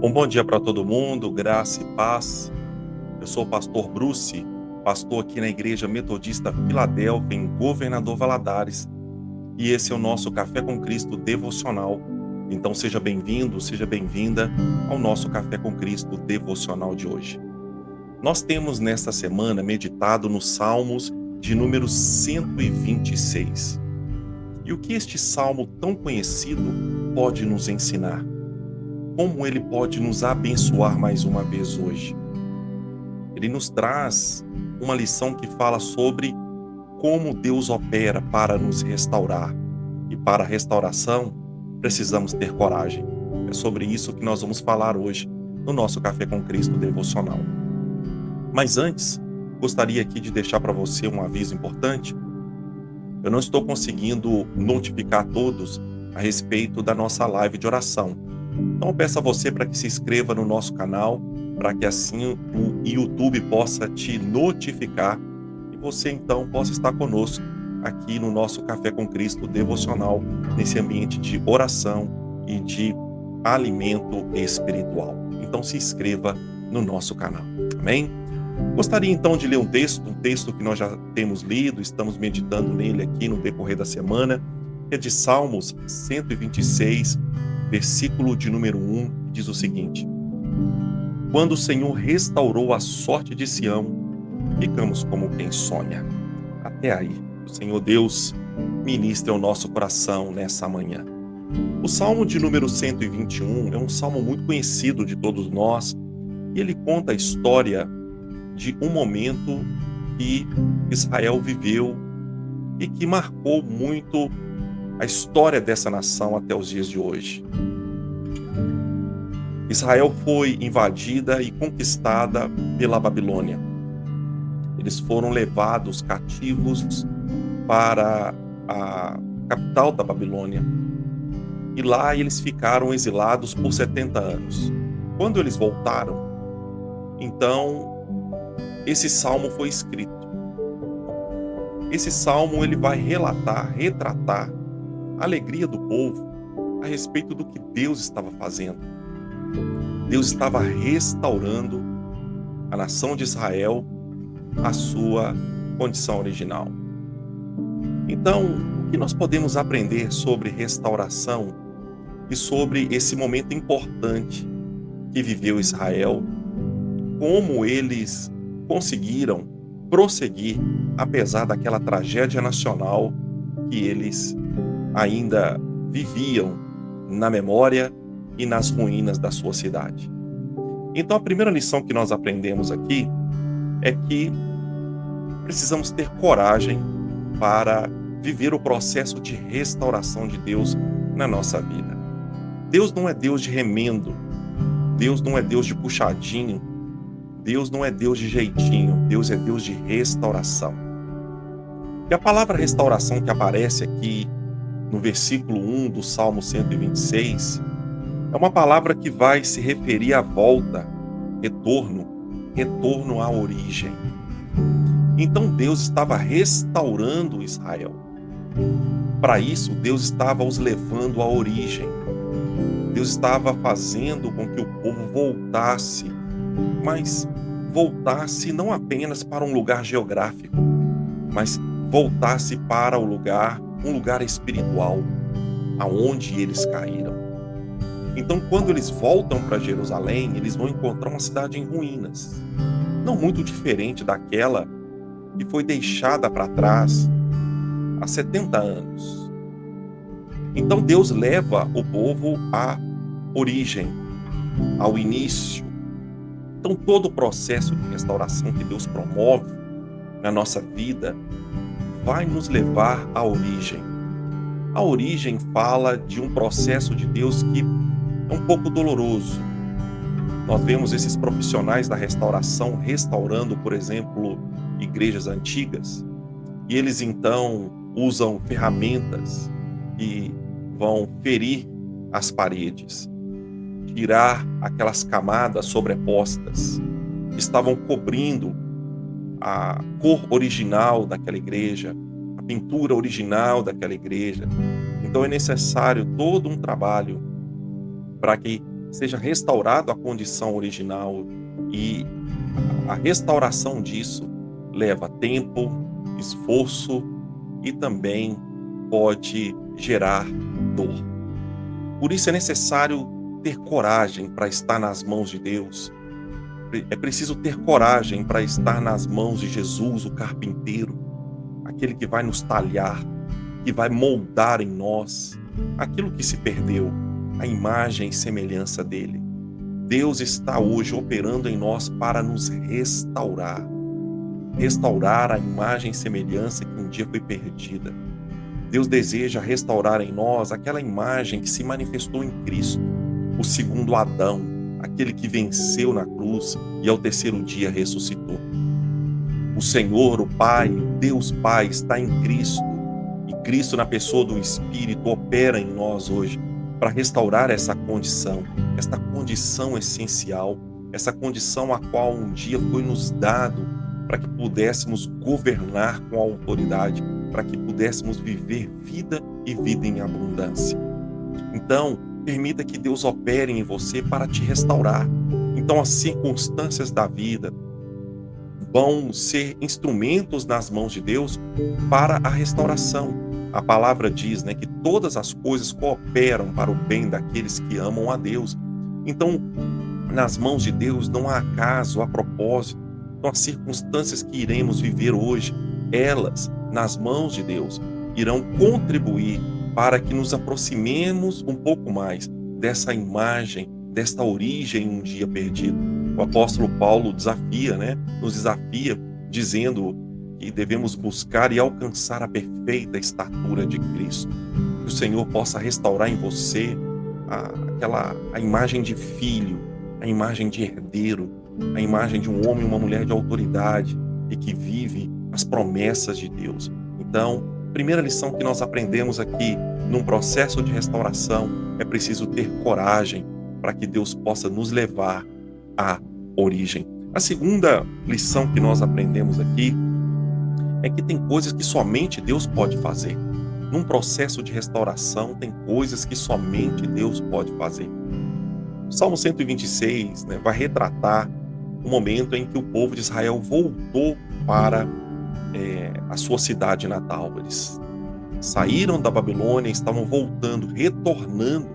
Um bom dia para todo mundo, graça e paz. Eu sou o pastor Bruce, pastor aqui na Igreja Metodista Filadélfia, em Governador Valadares, e esse é o nosso Café com Cristo devocional. Então seja bem-vindo, seja bem-vinda ao nosso Café com Cristo devocional de hoje. Nós temos nesta semana meditado nos Salmos de número 126. E o que este salmo tão conhecido pode nos ensinar? Como ele pode nos abençoar mais uma vez hoje? Ele nos traz uma lição que fala sobre como Deus opera para nos restaurar. E para a restauração, precisamos ter coragem. É sobre isso que nós vamos falar hoje no nosso Café com Cristo devocional. Mas antes, gostaria aqui de deixar para você um aviso importante. Eu não estou conseguindo notificar todos a respeito da nossa live de oração. Então eu peço a você para que se inscreva no nosso canal, para que assim o YouTube possa te notificar e você então possa estar conosco aqui no nosso Café com Cristo devocional, nesse ambiente de oração e de alimento espiritual. Então se inscreva no nosso canal, amém? Gostaria então de ler um texto que nós já temos lido, estamos meditando nele aqui no decorrer da semana, que é de Salmos 126, versículo de número 1, que diz o seguinte: Quando o Senhor restaurou a sorte de Sião, ficamos como quem sonha. Até aí, o Senhor Deus ministre ao nosso coração nessa manhã. O Salmo de número 121 é um salmo muito conhecido de todos nós, e ele conta a história de um momento que Israel viveu e que marcou muito a história dessa nação até os dias de hoje. Israel foi invadida e conquistada pela Babilônia. Eles foram levados cativos para a capital da Babilônia. E lá eles ficaram exilados por 70 anos. Quando eles voltaram, então esse salmo foi escrito. Esse salmo ele vai retratar a alegria do povo a respeito do que Deus estava fazendo. Deus estava restaurando a nação de Israel à sua condição original. Então, o que nós podemos aprender sobre restauração e sobre esse momento importante que viveu Israel, como eles conseguiram prosseguir apesar daquela tragédia nacional que eles ainda viviam na memória e nas ruínas da sua cidade. Então a primeira lição que nós aprendemos aqui é que precisamos ter coragem para viver o processo de restauração de Deus na nossa vida. Deus não é Deus de remendo, Deus não é Deus de puxadinho, Deus não é Deus de jeitinho, Deus é Deus de restauração. E a palavra restauração que aparece aqui no versículo 1 do Salmo 126, é uma palavra que vai se referir à volta, retorno à origem. Então Deus estava restaurando Israel. Para isso, Deus estava os levando à origem. Deus estava fazendo com que o povo voltasse, mas voltasse não apenas para um lugar geográfico, mas voltasse para um lugar espiritual, aonde eles caíram. Então, quando eles voltam para Jerusalém, eles vão encontrar uma cidade em ruínas, não muito diferente daquela que foi deixada para trás há 70 anos. Então, Deus leva o povo à origem, ao início. Então, todo o processo de restauração que Deus promove na nossa vida vai nos levar à origem. A origem fala de um processo de Deus que é um pouco doloroso. Nós vemos esses profissionais da restauração restaurando, por exemplo, igrejas antigas, e eles então usam ferramentas que vão ferir as paredes, tirar aquelas camadas sobrepostas que estavam cobrindo a cor original daquela igreja, a pintura original daquela igreja. Então é necessário todo um trabalho para que seja restaurado à condição original, e a restauração disso leva tempo, esforço e também pode gerar dor. Por isso é necessário ter coragem para estar nas mãos de Deus. É preciso ter coragem para estar nas mãos de Jesus, o carpinteiro, aquele que vai nos talhar, que vai moldar em nós aquilo que se perdeu, a imagem e semelhança dele. Deus está hoje operando em nós para nos restaurar, restaurar a imagem e semelhança que um dia foi perdida. Deus deseja restaurar em nós aquela imagem que se manifestou em Cristo, o segundo Adão, aquele que venceu na cruz e ao terceiro dia ressuscitou. O Senhor, o Pai, Deus Pai, está em Cristo, e Cristo, na pessoa do Espírito, opera em nós hoje para restaurar essa condição essencial, essa condição a qual um dia foi nos dado para que pudéssemos governar com autoridade, para que pudéssemos viver vida e vida em abundância. Então, permita que Deus opere em você para te restaurar. Então, as circunstâncias da vida vão ser instrumentos nas mãos de Deus para a restauração. A palavra diz, que todas as coisas cooperam para o bem daqueles que amam a Deus. Então, nas mãos de Deus não há acaso, há propósito. Então, as circunstâncias que iremos viver hoje, elas, nas mãos de Deus, irão contribuir para que nos aproximemos um pouco mais dessa imagem, desta origem um dia perdido. O apóstolo Paulo nos desafia, dizendo que devemos buscar e alcançar a perfeita estatura de Cristo. Que o Senhor possa restaurar em você a imagem de filho, a imagem de herdeiro, a imagem de um homem e uma mulher de autoridade e que vive as promessas de Deus. Então, primeira lição que nós aprendemos aqui, num processo de restauração, é preciso ter coragem para que Deus possa nos levar à origem. A segunda lição que nós aprendemos aqui é que tem coisas que somente Deus pode fazer. Num processo de restauração, tem coisas que somente Deus pode fazer. O Salmo 126 vai retratar o momento em que o povo de Israel voltou para a sua cidade natal. Eles saíram da Babilônia, estavam voltando, retornando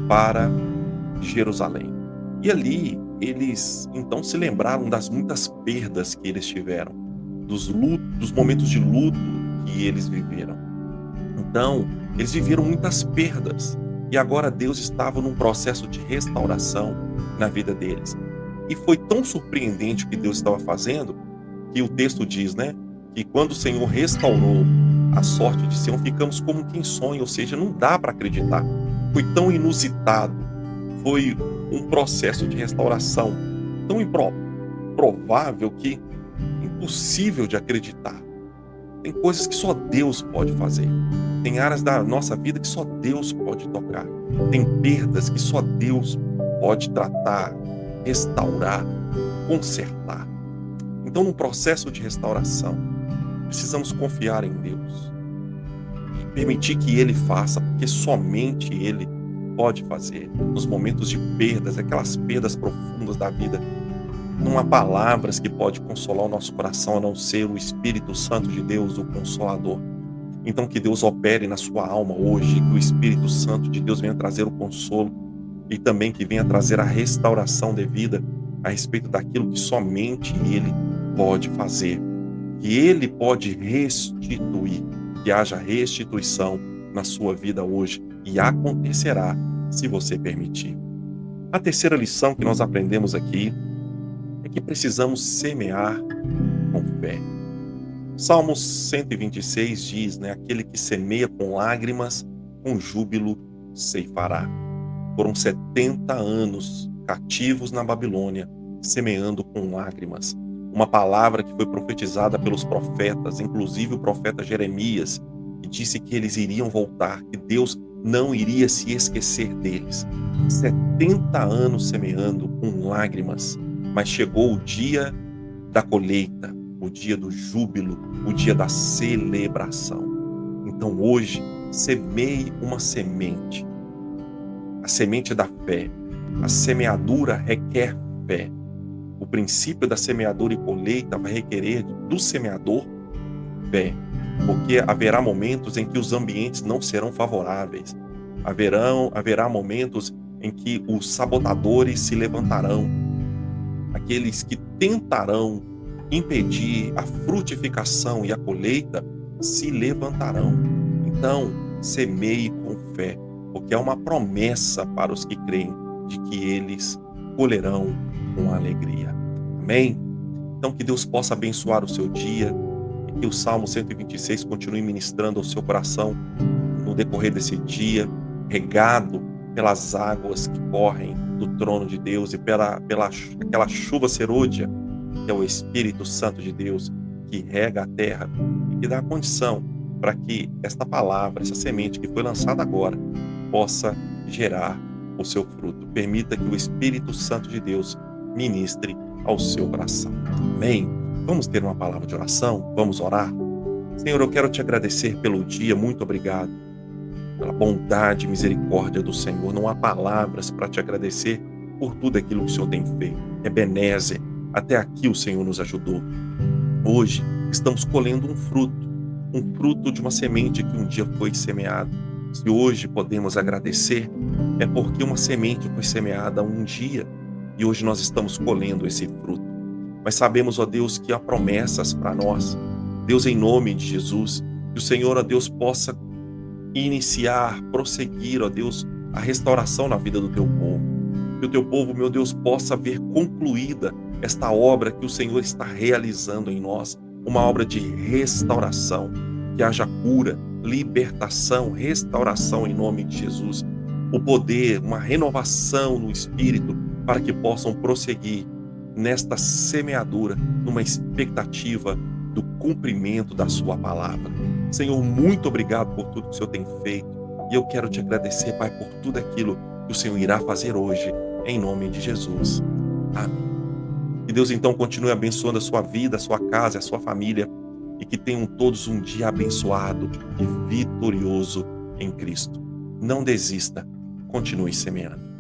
para Jerusalém. E ali eles então se lembraram das muitas perdas que eles tiveram, dos momentos de luto que eles viveram. Então, eles viveram muitas perdas e agora Deus estava num processo de restauração na vida deles. E foi tão surpreendente o que Deus estava fazendo que o texto diz, que quando o Senhor restaurou a sorte de Sião, ficamos como quem sonha, ou seja, não dá para acreditar. Foi tão inusitado, foi um processo de restauração tão improvável que impossível de acreditar. Tem coisas que só Deus pode fazer. Tem áreas da nossa vida que só Deus pode tocar. Tem perdas que só Deus pode tratar, restaurar, consertar. Então, no processo de restauração, precisamos confiar em Deus e permitir que Ele faça, porque somente Ele pode fazer. Nos momentos de perdas, aquelas perdas profundas da vida, não há palavras que pode consolar o nosso coração a não ser o Espírito Santo de Deus, o Consolador. Então, que Deus opere na sua alma hoje, que o Espírito Santo de Deus venha trazer o consolo e também que venha trazer a restauração devida a respeito daquilo que somente Ele pode fazer, que Ele pode restituir, que haja restituição na sua vida hoje, e acontecerá se você permitir. A terceira lição que nós aprendemos aqui é que precisamos semear com fé. Salmos 126 diz, aquele que semeia com lágrimas, com júbilo ceifará. Foram 70 anos cativos na Babilônia, semeando com lágrimas. Uma palavra que foi profetizada pelos profetas, inclusive o profeta Jeremias, que disse que eles iriam voltar, que Deus não iria se esquecer deles. 70 anos semeando com lágrimas, mas chegou o dia da colheita, o dia do júbilo, o dia da celebração. Então hoje, semeie uma semente, a semente da fé, A semeadura requer fé. O princípio da semeadura e colheita vai requerer do semeador fé, porque haverá momentos em que os ambientes não serão favoráveis. Haverá momentos em que os sabotadores se levantarão, aqueles que tentarão impedir a frutificação e a colheita se levantarão. Então, semeie com fé, porque é uma promessa para os que creem de que eles colherão com alegria. Amém? Então, que Deus possa abençoar o seu dia e que o Salmo 126 continue ministrando ao seu coração no decorrer desse dia, regado pelas águas que correm do trono de Deus e pela aquela chuva serôdia, que é o Espírito Santo de Deus, que rega a terra e que dá a condição para que esta palavra, essa semente que foi lançada agora, possa gerar o seu fruto. Permita que o Espírito Santo de Deus ministre ao seu coração. Amém? Vamos ter uma palavra de oração? Vamos orar? Senhor, eu quero te agradecer pelo dia, muito obrigado pela bondade e misericórdia do Senhor. Não há palavras para te agradecer por tudo aquilo que o Senhor tem feito. Ebenezer, até aqui o Senhor nos ajudou. Hoje estamos colhendo um fruto de uma semente que um dia foi semeada. Se hoje podemos agradecer, é porque uma semente foi semeada um dia e hoje nós estamos colhendo esse fruto. Mas sabemos, ó Deus, que há promessas para nós. Deus, em nome de Jesus, que o Senhor, ó Deus, possa iniciar, prosseguir, ó Deus, a restauração na vida do teu povo. Que o teu povo, meu Deus, possa ver concluída esta obra que o Senhor está realizando em nós, uma obra de restauração, que haja cura, libertação, restauração em nome de Jesus, o poder, uma renovação no Espírito, para que possam prosseguir nesta semeadura, numa expectativa do cumprimento da sua palavra. Senhor, muito obrigado por tudo que o Senhor tem feito, e eu quero te agradecer, Pai, por tudo aquilo que o Senhor irá fazer hoje, em nome de Jesus. Amém. Que Deus então continue abençoando a sua vida, a sua casa, a sua família, e que tenham todos um dia abençoado e vitorioso em Cristo. Não desista, continue semeando.